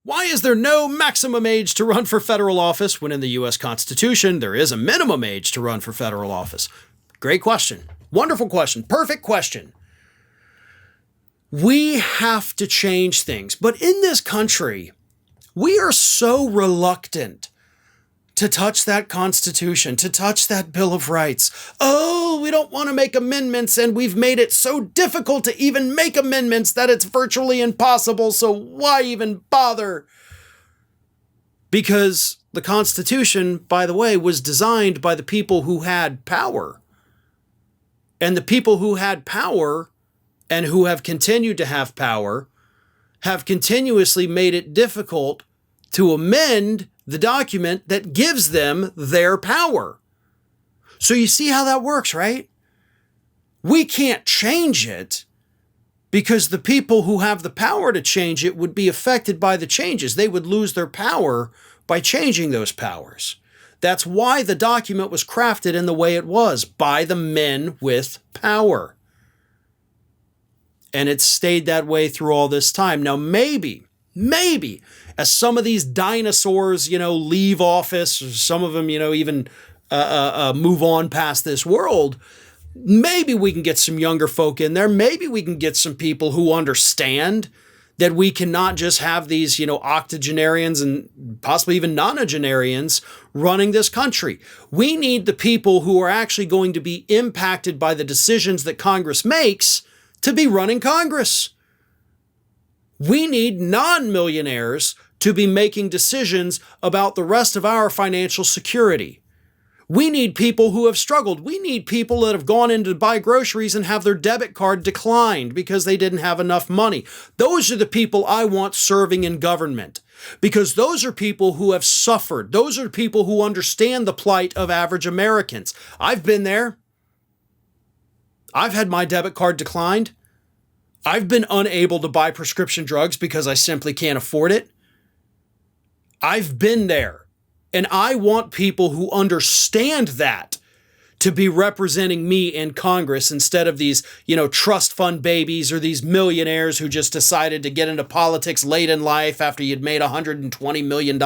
Why is there no maximum age to run for federal office when in the U.S. Constitution there is a minimum age to run for federal office? Great question. Wonderful question. Perfect question. We have to change things. But in this country, we are so reluctant to touch that Constitution, to touch that Bill of Rights. Oh, we don't want to make amendments, and we've made it so difficult to even make amendments that it's virtually impossible, so why even bother? Because the Constitution, by the way, was designed by the people who had power. And the people who had power and who have continued to have power have continuously made it difficult to amend the document that gives them their power. So you see how that works, right? We can't change it because the people who have the power to change it would be affected by the changes. They would lose their power by changing those powers. That's why the document was crafted in the way it was, by the men with power. And it's stayed that way through all this time. Now, maybe, as some of these dinosaurs, leave office, or some of them, even move on past this world, maybe we can get some younger folk in there. Maybe we can get some people who understand that we cannot just have these, octogenarians and possibly even nonagenarians running this country. We need the people who are actually going to be impacted by the decisions that Congress makes to be running Congress. We need non-millionaires to be making decisions about the rest of our financial security. We need people who have struggled. We need people that have gone in to buy groceries and have their debit card declined because they didn't have enough money. Those are the people I want serving in government, because those are people who have suffered. Those are people who understand the plight of average Americans. I've been there. I've had my debit card declined. I've been unable to buy prescription drugs because I simply can't afford it. I've been there. And I want people who understand that to be representing me in Congress instead of these, trust fund babies or these millionaires who just decided to get into politics late in life after you'd made $120 million.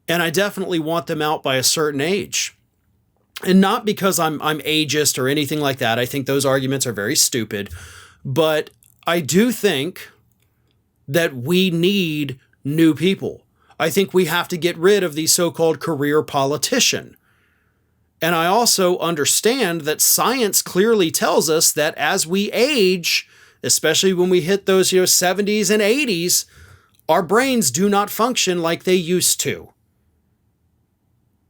And I definitely want them out by a certain age. And not because I'm ageist or anything like that. I think those arguments are very stupid. But I do think that we need new people. I think we have to get rid of the so-called career politician. And I also understand that science clearly tells us that as we age, especially when we hit those 70s and 80s, our brains do not function like they used to.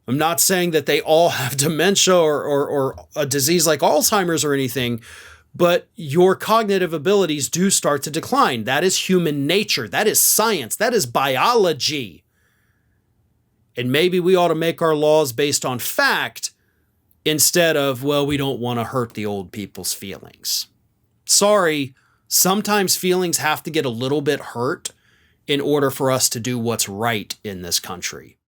I'm not saying that they all have dementia or a disease like Alzheimer's or anything, but your cognitive abilities do start to decline. That is human nature. That is science. That is biology. And maybe we ought to make our laws based on fact instead of, we don't want to hurt the old people's feelings. Sorry, sometimes feelings have to get a little bit hurt in order for us to do what's right in this country.